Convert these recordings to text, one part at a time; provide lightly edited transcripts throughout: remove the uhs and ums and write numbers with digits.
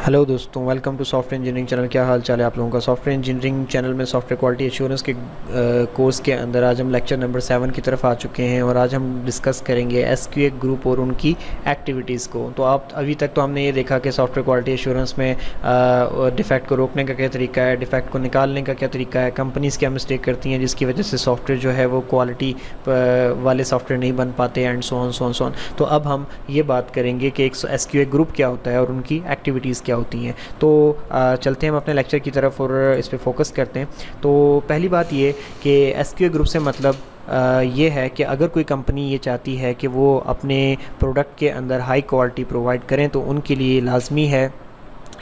Hello दोस्तों, welcome to software engineering channel. क्या हाल चाल है आप लोगों का। सॉफ्टवेयर इंजीनियरिंग चैनल में सॉफ्टवेयर क्वालिटी एश्योरेंस के कोर्स के अंदर आज हम लेक्चर नंबर 7 की तरफ आ चुके हैं और आज हम डिस्कस करेंगे एसक्यूए ग्रुप और उनकी एक्टिविटीज़ को। तो आप अभी तक तो हमने ये देखा कि सॉफ्टवेयर क्वालिटी एश्योरेंस में डिफेक्ट को रोकने का क्या तरीका है, डिफेक्ट को निकालने का क्या तरीका है, कंपनीज़ क्या मिस्टेक करती हैं जिसकी वजह से सॉफ्टवेयर जो है वो क्वालिटी वाले सॉफ्टवेयर नहीं बन पाते, एंड सो ऑन। तो अब हम ये बात करेंगे कि एक एसक्यूए ग्रुप क्या होता है और उनकी एक्टिविटीज़ क्या होती हैं। तो चलते हैं हम अपने लेक्चर की तरफ और इस पे फोकस करते हैं। तो पहली बात ये कि एसक्यूए ग्रुप से मतलब ये है कि अगर कोई कंपनी ये चाहती है कि वो अपने प्रोडक्ट के अंदर हाई क्वालिटी प्रोवाइड करें तो उनके लिए लाजमी है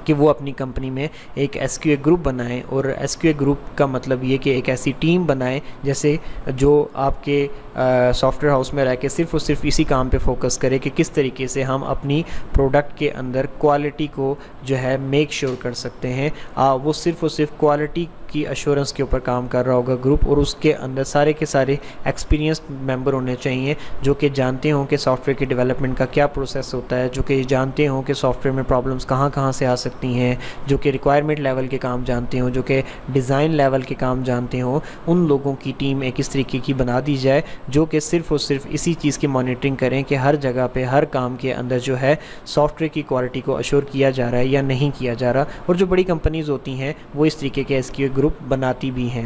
कि वो अपनी कंपनी में एक एसक्यूए ग्रुप बनाएं। और एसक्यूए ग्रुप का मतलब ये कि एक ऐसी टीम बनाएं जैसे जो आपके सॉफ्टवेयर हाउस में रह के सिर्फ और सिर्फ इसी काम पे फोकस करे कि किस तरीके से हम अपनी प्रोडक्ट के अंदर क्वालिटी को जो है मेक श्योर कर सकते हैं। वो सिर्फ और सिर्फ क्वालिटी की अश्योरेंस के ऊपर काम कर रहा होगा ग्रुप, और उसके अंदर सारे के सारे एक्सपीरियंस्ड मेंबर होने चाहिए जो कि जानते हों कि सॉफ्टवेयर के डेवलपमेंट का क्या प्रोसेस होता है, जो कि जानते हों कि सॉफ्टवेयर में प्रॉब्लम्स कहाँ से आ सकती हैं, जो कि रिक्वायरमेंट लेवल के काम जानते हों, जो कि डिज़ाइन लेवल के काम जानते हों। उन लोगों की टीम एक इस तरीके की बना दी जाए जो कि सिर्फ और सिर्फ इसी चीज़ की मॉनिटरिंग करें कि हर जगह पे हर काम के अंदर जो है सॉफ्टवेयर की क्वालिटी को अश्योर किया जा रहा है या नहीं किया जा रहा। और जो बड़ी कंपनीज़ होती हैं वो इस तरीके के एसक्यूए ग्रुप बनाती भी हैं।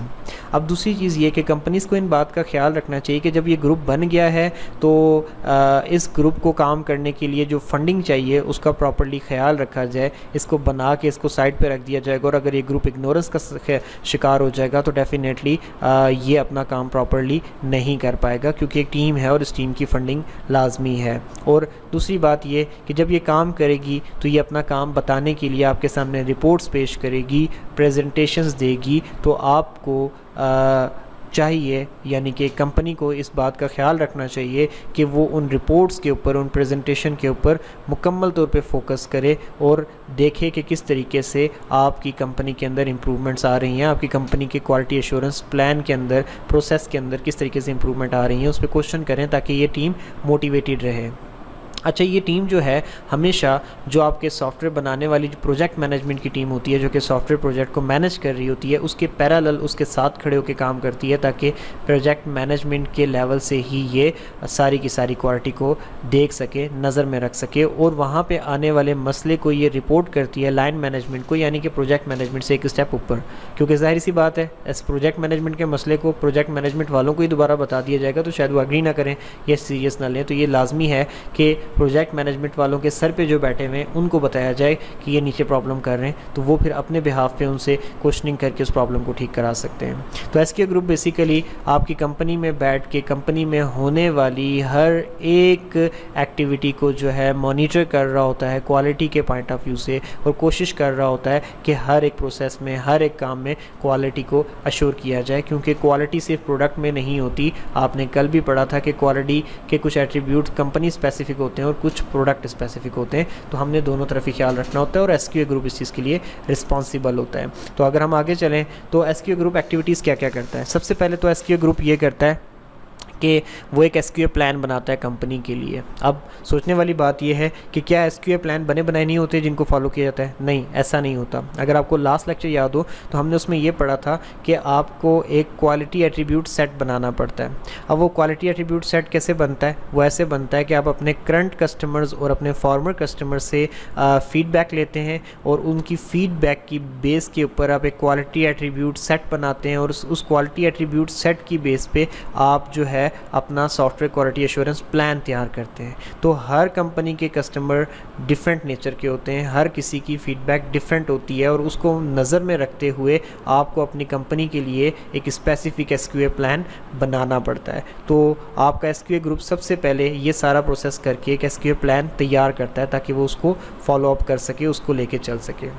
अब दूसरी चीज़ ये कि कंपनीज़ को इन बात का ख्याल रखना चाहिए कि जब ये ग्रुप बन गया है तो इस ग्रुप को काम करने के लिए जो फंडिंग चाहिए उसका प्रॉपर्ली ख्याल रखा जाए। इसको बना के इसको साइड पे रख दिया जाएगा और अगर ये ग्रुप इग्नोरेंस का शिकार हो जाएगा तो डेफिनेटली ये अपना काम प्रॉपर्ली नहीं कर पाएगा, क्योंकि एक टीम है और इस टीम की फंडिंग लाजमी है। और दूसरी बात ये कि जब ये काम करेगी तो ये अपना काम बताने के लिए आपके सामने रिपोर्ट्स पेश करेगी, प्रेजेंटेशंस देगी। तो आपको चाहिए, यानी कि कंपनी को इस बात का ख्याल रखना चाहिए कि वो उन रिपोर्ट्स के ऊपर, उन प्रेजेंटेशन के ऊपर मुकम्मल तौर पे फोकस करे और देखे कि किस तरीके से आपकी कंपनी के अंदर इम्प्रूवमेंट्स आ रही हैं, आपकी कंपनी के क्वालिटी एश्योरेंस प्लान के अंदर, प्रोसेस के अंदर किस तरीके से इम्प्रूवमेंट आ रही हैं, उस पर क्वेश्चन करें ताकि ये टीम मोटिवेटेड रहे। अच्छा, ये टीम जो है हमेशा जो आपके सॉफ्टवेयर बनाने वाली जो प्रोजेक्ट मैनेजमेंट की टीम होती है, जो कि सॉफ्टवेयर प्रोजेक्ट को मैनेज कर रही होती है, उसके पैरेलल उसके साथ खड़े होकर काम करती है ताकि प्रोजेक्ट मैनेजमेंट के लेवल से ही ये सारी की सारी क्वालिटी को देख सके, नज़र में रख सके और वहाँ पे आने वाले मसले को ये रिपोर्ट करती है लाइन मैनेजमेंट को, यानी कि प्रोजेक्ट मैनेजमेंट से एक स्टेप ऊपर। क्योंकि जाहिर सी बात है, इस प्रोजेक्ट मैनेजमेंट के मसले को प्रोजेक्ट मैनेजमेंट वालों को ही दोबारा बता दिया जाएगा तो शायद वो एग्री ना करें या सीरियस ना लें। तो ये लाजमी है कि प्रोजेक्ट मैनेजमेंट वालों के सर पे जो बैठे हुए हैं उनको बताया जाए कि ये नीचे प्रॉब्लम कर रहे हैं, तो वो फिर अपने बिहाफ पे उनसे क्वेश्चनिंग करके उस प्रॉब्लम को ठीक करा सकते हैं। तो एसक्यूए ग्रुप बेसिकली आपकी कंपनी में बैठ के कंपनी में होने वाली हर एक एक्टिविटी को जो है मॉनिटर कर रहा होता है क्वालिटी के पॉइंट ऑफ व्यू से, और कोशिश कर रहा होता है कि हर एक प्रोसेस में, हर एक काम में क्वालिटी को अश्योर किया जाए, क्योंकि क्वालिटी सिर्फ प्रोडक्ट में नहीं होती। आपने कल भी पढ़ा था कि क्वालिटी के कुछ एट्रीब्यूट कंपनी स्पेसिफिक होते हैं और कुछ प्रोडक्ट स्पेसिफिक होते हैं, तो हमने दोनों तरफ ही ख्याल रखना होता है और एसक्यूए ग्रुप इस चीज़ के लिए रिस्पॉन्सिबल होता है। तो अगर हम आगे चलें तो एसक्यूए ग्रुप एक्टिविटीज़ क्या क्या करता है। सबसे पहले तो एसक्यूए ग्रुप ये करता है कि वो एक एसक्यूए प्लान बनाता है कंपनी के लिए। अब सोचने वाली बात यह है कि क्या एसक्यूए प्लान बने बनाए नहीं होते जिनको फॉलो किया जाता है? नहीं, ऐसा नहीं होता। अगर आपको लास्ट लेक्चर याद हो तो हमने उसमें ये पढ़ा था कि आपको एक क्वालिटी एट्रीब्यूट सेट बनाना पड़ता है। अब वो क्वालिटी एट्रीब्यूट सेट कैसे बनता है? वो ऐसे बनता है कि आप अपने करंट कस्टमर्स और अपने फॉर्मर कस्टमर से फीडबैक लेते हैं और उनकी फीडबैक की बेस के ऊपर आप एक क्वालिटी एट्रीब्यूट सेट बनाते हैं और उस क्वालिटी एट्रीब्यूट सेट की बेस पे आप जो है अपना सॉफ्टवेयर क्वालिटी एश्योरेंस प्लान तैयार करते हैं। तो हर कंपनी के कस्टमर डिफरेंट नेचर के होते हैं, हर किसी की फीडबैक डिफरेंट होती है और उसको नज़र में रखते हुए आपको अपनी कंपनी के लिए एक स्पेसिफिक एसक्यूए प्लान बनाना पड़ता है। तो आपका एसक्यूए ग्रुप सबसे पहले ये सारा प्रोसेस करके एक एसक्यूए प्लान तैयार करता है ताकि वो उसको फॉलो अप कर सके, उसको लेके चल सके।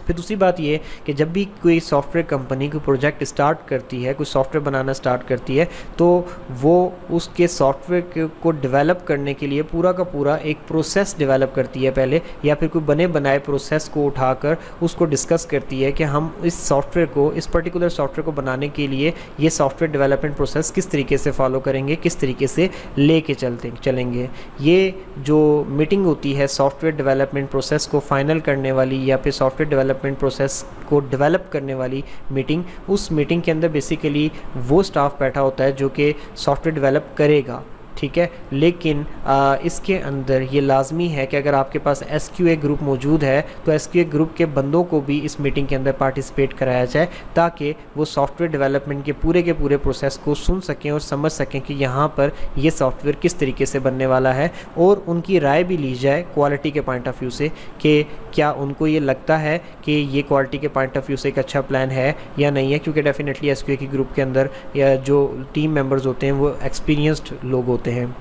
फिर दूसरी बात ये कि जब भी कोई सॉफ्टवेयर कंपनी कोई प्रोजेक्ट स्टार्ट करती है, कोई सॉफ्टवेयर बनाना स्टार्ट करती है, तो वो उसके सॉफ्टवेयर को डेवलप करने के लिए पूरा का पूरा एक प्रोसेस डेवलप करती है पहले, या फिर कोई बने बनाए प्रोसेस को उठाकर उसको डिस्कस करती है कि हम इस सॉफ्टवेयर को, इस पर्टिकुलर सॉफ्टवेयर को बनाने के लिए ये सॉफ्टवेयर डेवलपमेंट प्रोसेस किस तरीके से फॉलो करेंगे, किस तरीके से लेके चलेंगे। ये जो मीटिंग होती है सॉफ्टवेयर डेवलपमेंट प्रोसेस को फाइनल करने वाली या फिर सॉफ्टवेयर डेवलपमेंट प्रोसेस को डेवलप करने वाली मीटिंग, उस मीटिंग के अंदर बेसिकली वो स्टाफ बैठा होता है जो कि सॉफ्टवेयर डेवलप करेगा, ठीक है। लेकिन इसके अंदर ये लाजमी है कि अगर आपके पास SQA ग्रुप मौजूद है तो SQA ग्रुप के बंदों को भी इस मीटिंग के अंदर पार्टिसिपेट कराया जाए, ताकि वो सॉफ्टवेयर डेवलपमेंट के पूरे प्रोसेस को सुन सकें और समझ सकें कि यहाँ पर ये सॉफ्टवेयर किस तरीके से बनने वाला है, और उनकी राय भी ली जाए क्वालिटी के पॉइंट ऑफ व्यू से कि क्या उनको ये लगता है कि ये क्वालिटी के पॉइंट ऑफ व्यू से एक अच्छा प्लान है या नहीं है। क्योंकि डेफिनेटली SQA की ग्रुप के अंदर या जो टीम मेंबर्स होते हैं वो एक्सपीरियंस्ड लोग होते हैं।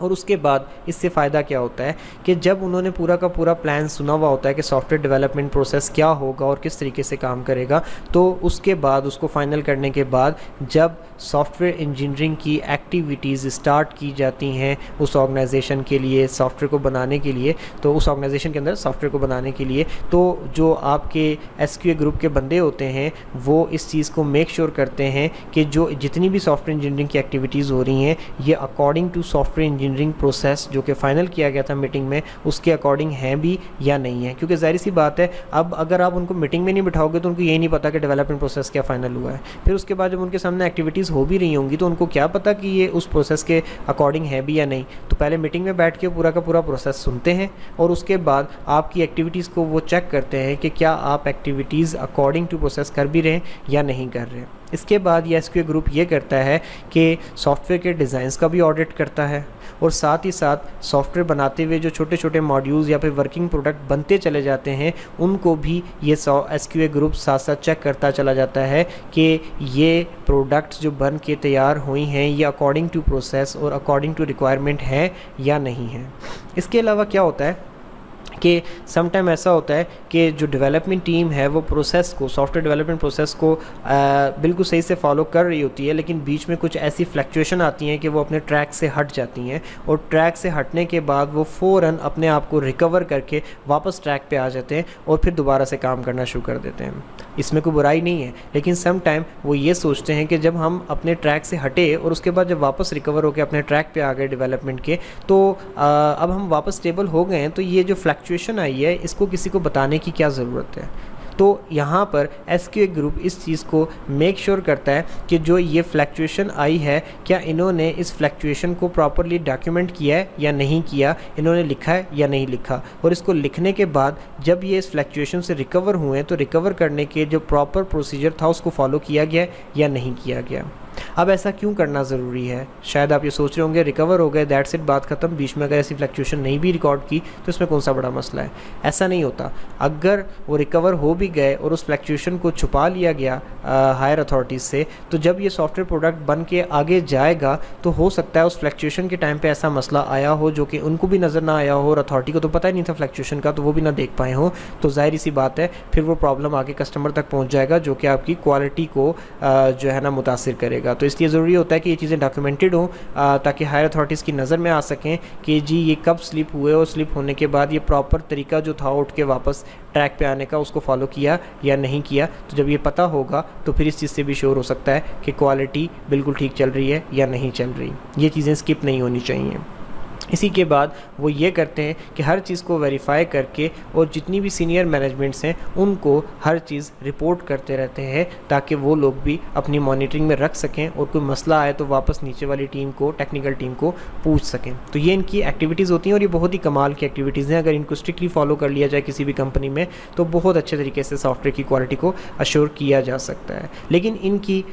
और उसके बाद इससे फ़ायदा क्या होता है कि जब उन्होंने पूरा का पूरा प्लान सुना हुआ होता है कि सॉफ्टवेयर डेवलपमेंट प्रोसेस क्या होगा और किस तरीके से काम करेगा, तो उसके बाद उसको फाइनल करने के बाद जब सॉफ्टवेयर इंजीनियरिंग की एक्टिविटीज़ स्टार्ट की जाती हैं उस ऑर्गेनाइजेशन के लिए, सॉफ्टवेयर को बनाने के लिए, तो उस ऑर्गेनाइजेशन के अंदर सॉफ्टवेयर को बनाने के लिए, तो जो आपके SQA ग्रुप के बंदे होते हैं वो इस चीज़ को मेक श्योर करते हैं कि जो जितनी भी सॉफ्टवेयर इंजीनियरिंग की एक्टिविटीज़ हो रही हैं ये according to software engineering process जो कि फाइनल किया गया था मीटिंग में, उसके अकॉर्डिंग हैं भी या नहीं है। क्योंकि ज़ाहिर सी बात है, अब अगर आप उनको मीटिंग में नहीं बिठाओगे तो उनको ये नहीं पता कि डेवलपमेंट प्रोसेस क्या फाइनल हुआ है। फिर उसके बाद जब उनके सामने एक्टिविटीज़ हो भी रही होंगी तो उनको क्या पता कि ये उस प्रोसेस के अकॉर्डिंग है भी या नहीं। तो पहले मीटिंग में बैठ के पूरा का पूरा प्रोसेस सुनते हैं और उसके बाद आपकी एक्टिविटीज़ को वो चेक करते हैं कि क्या आप एक्टिविटीज़ अकॉर्डिंग टू प्रोसेस कर भी रहे हैं या नहीं कर रहे हैं। इसके बाद ये SQA ग्रुप ये करता है कि सॉफ्टवेयर के डिज़ाइंस का भी ऑडिट करता है, और साथ ही साथ सॉफ्टवेयर बनाते हुए जो छोटे छोटे मॉड्यूल्स या फिर वर्किंग प्रोडक्ट बनते चले जाते हैं उनको भी ये SQA ग्रुप साथ साथ चेक करता चला जाता है कि ये प्रोडक्ट्स जो बन के तैयार हुई हैं ये अकॉर्डिंग टू प्रोसेस और अकॉर्डिंग टू रिक्वायरमेंट है या नहीं है। इसके अलावा क्या होता है कि समटाइम ऐसा होता है कि जो डेवलपमेंट टीम है वो प्रोसेस को, सॉफ्टवेयर डेवलपमेंट प्रोसेस को बिल्कुल सही से फॉलो कर रही होती है, लेकिन बीच में कुछ ऐसी फ्लक्चुएशन आती हैं कि वो अपने ट्रैक से हट जाती हैं, और ट्रैक से हटने के बाद वो फ़ौरन अपने आप को रिकवर करके वापस ट्रैक पे आ जाते हैं और फिर दोबारा से काम करना शुरू कर देते हैं। इसमें कोई बुराई नहीं है, लेकिन सम टाइम वो ये सोचते हैं कि जब हम अपने ट्रैक से हटे और उसके बाद जब वापस रिकवर होकर अपने ट्रैक पे आ गए डेवलपमेंट के, तो अब हम वापस स्टेबल हो गए हैं, तो ये जो फ्लक्चुएशन आई है इसको किसी को बताने की क्या ज़रूरत है। तो यहाँ पर SQA ग्रुप इस चीज़ को मेक श्योर करता है कि जो ये फ्लक्चुएशन आई है क्या इन्होंने इस फ्लक्चुएशन को प्रॉपरली डॉक्यूमेंट किया है या नहीं किया, इन्होंने लिखा है या नहीं लिखा, और इसको लिखने के बाद जब ये इस फ्लक्चुएशन से रिकवर हुए तो रिकवर करने के जो प्रॉपर प्रोसीजर था उसको फॉलो किया गया या नहीं किया गया। अब ऐसा क्यों करना ज़रूरी है? शायद आप ये सोच रहे होंगे रिकवर हो गए दैट्स इट, बात ख़त्म, बीच में अगर ऐसी फ्लक्चुएशन नहीं भी रिकॉर्ड की तो इसमें कौन सा बड़ा मसला है। ऐसा नहीं होता। अगर वो रिकवर हो भी गए और उस फ्लक्चुएशन को छुपा लिया गया हायर अथॉरिटीज़ से, तो जब ये सॉफ्टवेयर प्रोडक्ट बन के आगे जाएगा तो हो सकता है उस फ्लक्चुएशन के टाइम पे ऐसा मसला आया हो जो कि उनको भी नज़र ना आया हो और अथॉरिटी को तो पता ही नहीं था फ्लक्चुएशन का, तो वो भी ना देख पाए हो, तो ज़ाहिर सी बात है फिर वो प्रॉब्लम आगे कस्टमर तक पहुँच जाएगा जो कि आपकी क्वालिटी को जो है ना मुतासिर करेगा। तो इसलिए ज़रूरी होता है कि ये चीज़ें डॉक्यूमेंटेड हों ताकि हायर अथॉरिटीज़ की नज़र में आ सकें कि जी ये कब स्लिप हुए और स्लिप होने के बाद ये प्रॉपर तरीका जो था उठ के वापस ट्रैक पे आने का उसको फॉलो किया या नहीं किया। तो जब ये पता होगा तो फिर इस चीज़ से भी श्योर हो सकता है कि क्वालिटी बिल्कुल ठीक चल रही है या नहीं चल रही। ये चीज़ें स्किप नहीं होनी चाहिए। इसी के बाद वो ये करते हैं कि हर चीज़ को वेरीफाई करके और जितनी भी सीनियर मैनेजमेंट्स हैं उनको हर चीज़ रिपोर्ट करते रहते हैं ताकि वो लोग भी अपनी मॉनिटरिंग में रख सकें और कोई मसला आए तो वापस नीचे वाली टीम को, टेक्निकल टीम को पूछ सकें। तो ये इनकी एक्टिविटीज़ होती हैं और ये बहुत ही कमाल की एक्टिविटीज़ हैं। अगर इनको स्ट्रिक्टली फॉलो कर लिया जाए किसी भी कंपनी में तो बहुत अच्छे तरीके से सॉफ्टवेयर की क्वालिटी को अश्योर किया जा सकता है। लेकिन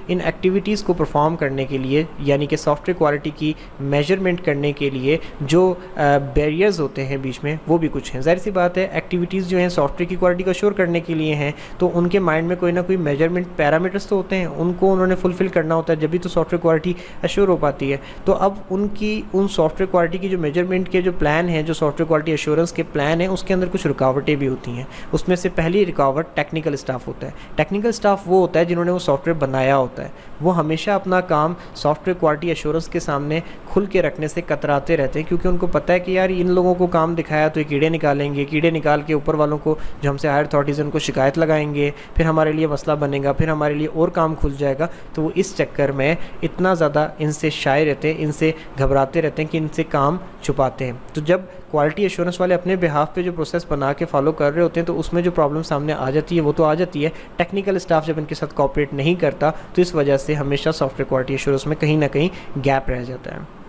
इन एक्टिविटीज़ को परफॉर्म करने के लिए, यानी कि सॉफ्टवेयर क्वालिटी की मेजरमेंट करने के लिए जो बैरियर्स होते हैं बीच में वो भी कुछ हैं। ज़ाहिर सी बात है एक्टिविटीज़ जो हैं सॉफ्टवेयर की क्वालिटी को अश्योर करने के लिए हैं, तो उनके माइंड में कोई ना कोई मेजरमेंट पैरामीटर्स तो होते हैं, उनको उन्होंने फुलफ़िल करना होता है, जब भी तो सॉफ्टवेयर क्वालिटी अश्योर हो पाती है। तो अब उन सॉफ्टवेयर क्वालिटी की जो मेजरमेंट के जो प्लान हैं, जो सॉफ्टवेयर क्वालिटी एश्योरेंस के प्लान हैं, उसके अंदर कुछ रुकावटें भी होती हैं। उसमें से पहली रुकावट टेक्निकल स्टाफ होता है। टेक्निकल स्टाफ वो होता है जिन्होंने वो सॉफ्टवेयर बनाया होता है, वो हमेशा अपना काम सॉफ्टवेयर क्वालिटी एश्योरेंस के सामने खुल के रखने से कतराते रहते हैं, क्योंकि उनको पता है कि यार इन लोगों को काम दिखाया तो ये कीड़े निकालेंगे, कीड़े निकाल के ऊपर वालों को जो हमसे हायर अथॉरिटीज़ उनको शिकायत लगाएंगे, फिर हमारे लिए मसला बनेगा, फिर हमारे लिए और काम खुल जाएगा। तो वो इस चक्कर में इतना ज़्यादा इनसे शाये रहते हैं, इनसे घबराते रहते हैं कि इनसे काम छुपाते हैं। तो जब क्वालिटी एश्योरेंस वाले अपने बिहाफ पे जो प्रोसेस बना के फॉलो कर रहे होते हैं, तो उसमें जो प्रॉब्लम सामने आ जाती है वो तो आ जाती है। टेक्निकल स्टाफ जब इनके साथ कोऑपरेट नहीं करता, तो इस वजह से हमेशा सॉफ्टवेयर क्वालिटी एश्योरेंस में कहीं ना कहीं गैप रह जाता है।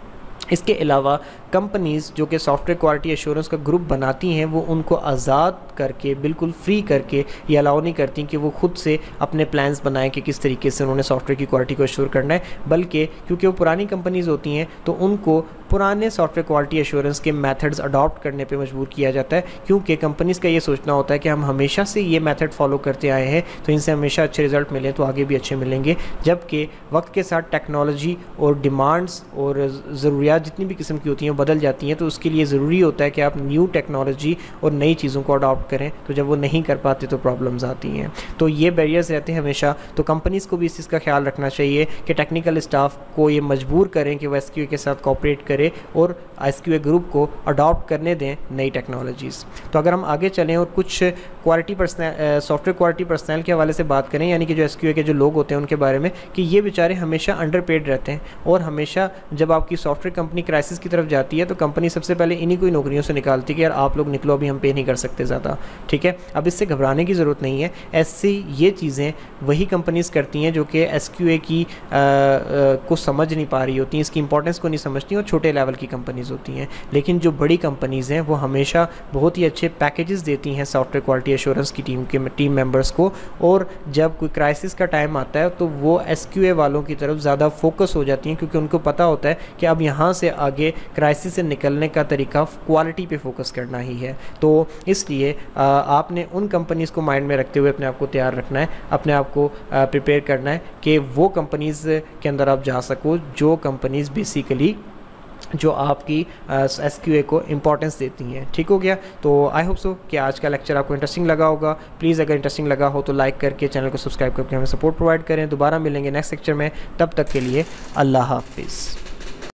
इसके अलावा कंपनीज़ जो कि सॉफ्टवेयर क्वालिटी एश्योरेंस का ग्रुप बनाती हैं, वो उनको आज़ाद करके, बिल्कुल फ्री करके ये अलाउ नहीं करती कि वो खुद से अपने प्लान्स बनाएं कि किस तरीके से उन्होंने सॉफ्टवेयर की क्वालिटी को एश्योर करना है, बल्कि क्योंकि वो पुरानी कंपनीज़ होती हैं तो उनको पुराने सॉफ्टवेयर क्वालिटी एश्योरेंस के मेथड्स अडॉप्ट करने पे मजबूर किया जाता है, क्योंकि कंपनीज़ का ये सोचना होता है कि हम हमेशा से ये मेथड फॉलो करते आए हैं तो इनसे हमेशा अच्छे रिजल्ट मिले तो आगे भी अच्छे मिलेंगे। जबकि वक्त के साथ टेक्नोलॉजी और डिमांड्स और ज़रूरियात जितनी भी किस्म की होती हैं बदल जाती हैं, तो उसके लिए ज़रूरी होता है कि आप न्यू टेक्नोलॉजी और नई चीज़ों को अडॉप्ट करें। तो जब वो नहीं कर पाते तो प्रॉब्लम्स आती हैं। तो ये बैरियर्स रहते हैं हमेशा। तो कंपनीज़ को भी इस चीज़ का ख्याल रखना चाहिए कि टेक्निकल स्टाफ को ये मजबूर करें कि वह एसक्यूए के साथ कोऑपरेट करे और एसक्यूए ग्रुप को अडॉप्ट करने दें नई टेक्नोलॉजीज़। तो अगर हम आगे चलें और कुछ सॉफ्टवेयर क्वालिटी पर्सनल के हवाले से बात करें, यानी कि जो एसक्यूए के जो लोग होते हैं उनके बारे में, कि ये बेचारे हमेशा अंडरपेड रहते हैं और हमेशा जब आपकी सॉफ्टवेयर कंपनी क्राइसिस की तरफ जाती है तो कंपनी सबसे पहले इन्हीं को ही नौकरियों से निकालती है कि यार आप लोग निकलो, अभी हम पे नहीं कर सकते ज़्यादा। ठीक है, अब इससे घबराने की ज़रूरत नहीं है। ऐसी ये चीज़ें वही कंपनीज़ करती हैं जो कि एसक्यूए की को समझ नहीं पा रही होती हैं, इसकी इंपॉर्टेंस को नहीं समझती, और छोटे लेवल की कंपनीज़ होती हैं। लेकिन जो बड़ी कंपनीज़ हैं वो हमेशा बहुत ही अच्छे पैकेजेस देती हैं सॉफ्टवेयर क्वालिटी एश्योरेंस की टीम मेंबर्स को, और जब कोई क्राइसिस का टाइम आता है तो वो एसक्यूए वालों की तरफ ज़्यादा फोकस हो जाती हैं, क्योंकि उनको पता होता है कि अब यहाँ से आगे क्राइसिस से निकलने का तरीका क्वालिटी पे फोकस करना ही है। तो इसलिए आपने उन कंपनीज़ को माइंड में रखते हुए अपने आप को तैयार रखना है, अपने आप को प्रिपेयर करना है कि वो कंपनीज़ के अंदर आप जा सको जो कंपनीज़ बेसिकली जो आपकी एसक्यूए को इम्पोर्टेंस देती हैं। ठीक हो गया। तो आई होप सो कि आज का लेक्चर आपको इंटरेस्टिंग लगा होगा। प्लीज़ अगर इंटरेस्टिंग लगा हो तो लाइक करके चैनल को सब्सक्राइब करके हमें सपोर्ट प्रोवाइड करें। दोबारा मिलेंगे नेक्स्ट लेक्चर में, तब तक के लिए अल्लाह हाफिज़।